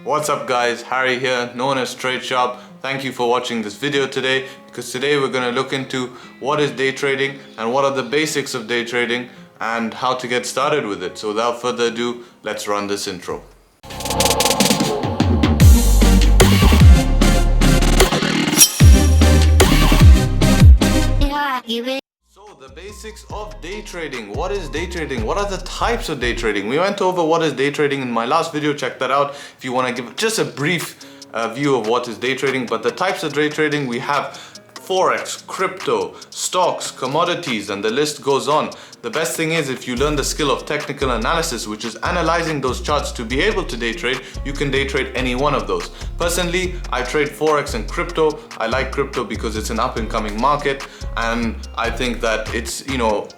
What's up guys, Harry here, known as Trade Sharp. Thank you for watching this video today, because today we're going to look into what is day trading and what are the basics of day trading and how to get started with it. So without further ado, let's run this intro. So the basics of day trading. What is day trading? What are the types of day trading? We went over what is day trading in my last video. Check that out if you want to give just a brief view of what is day trading. But the types of day trading, we have Forex, crypto, stocks, commodities, and the list goes on. The best thing is, if you learn the skill of technical analysis, which is analyzing those charts to be able to day trade, you can day trade any one of those. Personally, I trade Forex and crypto. I like crypto because it's an up and coming market, and I think that it's,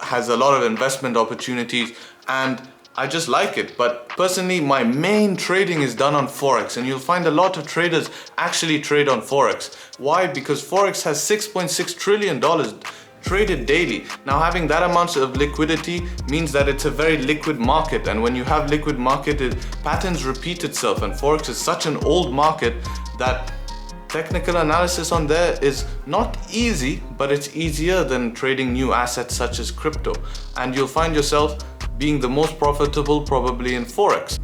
has a lot of investment opportunities, and I just like it. But personally, my main trading is done on Forex, and you'll find a lot of traders actually trade on Forex. Why? Because Forex has $6.6 trillion traded daily. Now, having that amount of liquidity means that it's a very liquid market, and when you have liquid market, patterns repeat itself, and Forex is such an old market that technical analysis on there is not easy, but it's easier than trading new assets such as crypto, and you'll find yourself being the most profitable probably in Forex.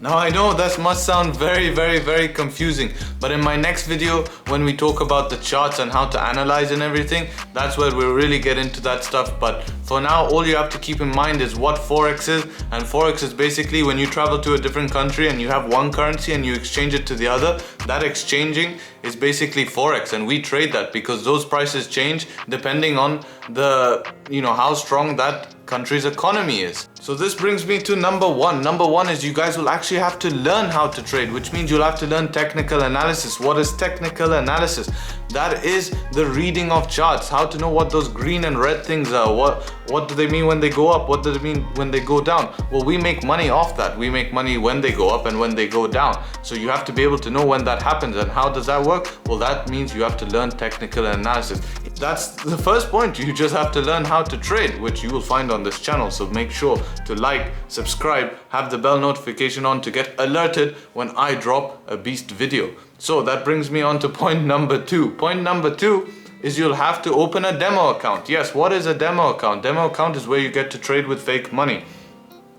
Now, I know that must sound very confusing, but in my next video, when we talk about the charts and how to analyze and everything, that's where we'll really get into that stuff. But for now, all you have to keep in mind is what Forex is. And Forex is basically when you travel to a different country and you have one currency and you exchange it to the other. That exchanging is basically Forex, and we trade that because those prices change depending on the, how strong that country's economy is. So this brings me to number one. Number one is you guys will actually have to learn how to trade, which means you'll have to learn technical analysis. What is technical analysis? That is the reading of charts, how to know what those green and red things are. What do they mean when they go up? What do they mean when they go down? Well, we make money off that. We make money when they go up and when they go down. So you have to be able to know when that happens. And how does that work? Well, that means you have to learn technical analysis. That's the first point. You just have to learn how to trade, which you will find on this channel. So make sure to like, subscribe, have the bell notification on to get alerted when I drop a beast video. So that brings me on to point number two. Point number two is you'll have to open a demo account. Yes, what is a demo account? Demo account is where you get to trade with fake money,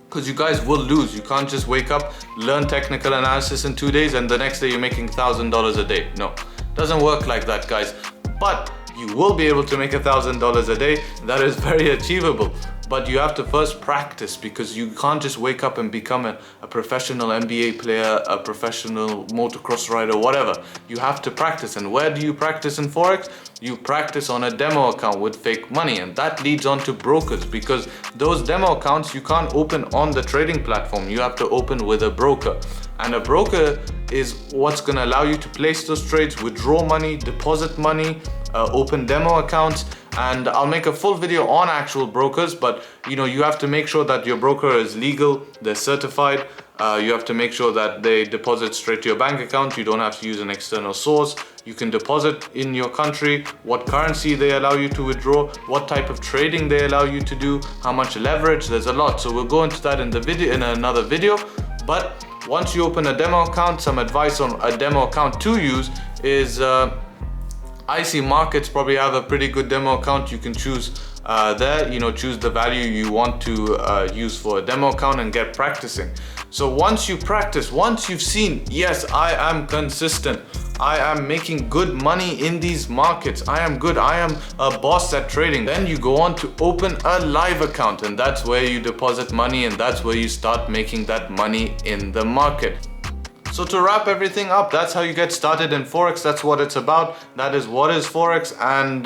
because you guys will lose. You can't just wake up, learn technical analysis in 2 days, and the next day you're making $1,000 a day. No, doesn't work like that, guys. But you will be able to make $1,000 a day. That is very achievable. But you have to first practice, because you can't just wake up and become a professional NBA player, a professional motocross rider, whatever. You have to practice. And where do you practice in Forex? You practice on a demo account with fake money, and that leads on to brokers, because those demo accounts you can't open on the trading platform. You have to open with a broker, and a broker is what's going to allow you to place those trades, withdraw money, deposit money, open demo accounts. And I'll make a full video on actual brokers, but you have to make sure that your broker is legal, they're certified. You have to make sure that they deposit straight to your bank account. You don't have to use an external source. You can deposit in your country, what currency they allow you to withdraw, what type of trading they allow you to do, how much leverage. There's a lot. So we'll go into that in another video. But once you open a demo account, some advice on a demo account to use is IC Markets probably have a pretty good demo account. You can choose there, choose the value you want to use for a demo account and get practicing. So once you practice, once you've seen, yes, I am consistent, I am making good money in these markets, I am good, I am a boss at trading, then you go on to open a live account, and that's where you deposit money, and that's where you start making that money in the market. So to wrap everything up, that's how you get started in Forex. That's what it's about. That is what is Forex. And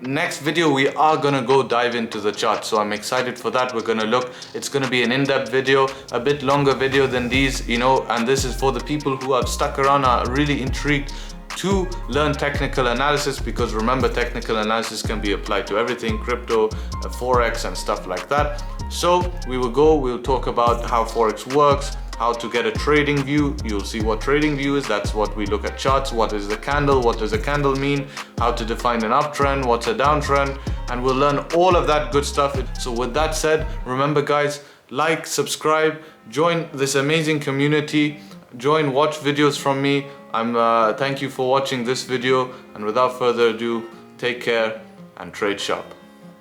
next video, we are going to go dive into the chart. So I'm excited for that. We're going to look. It's going to be an in-depth video, a bit longer video than these, and this is for the people who have stuck around, are really intrigued to learn technical analysis, because remember, technical analysis can be applied to everything, crypto, Forex, and stuff like that. So we'll talk about how Forex works, how to get a trading view. You'll see what trading view is. That's what we look at charts. What is the candle? What does a candle mean? How to define an uptrend? What's a downtrend? And we'll learn all of that good stuff. So with that said, remember guys, like, subscribe, join this amazing community. join, watch videos from me. Thank you for watching this video, and without further ado, take care and trade sharp.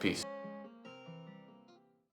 Peace.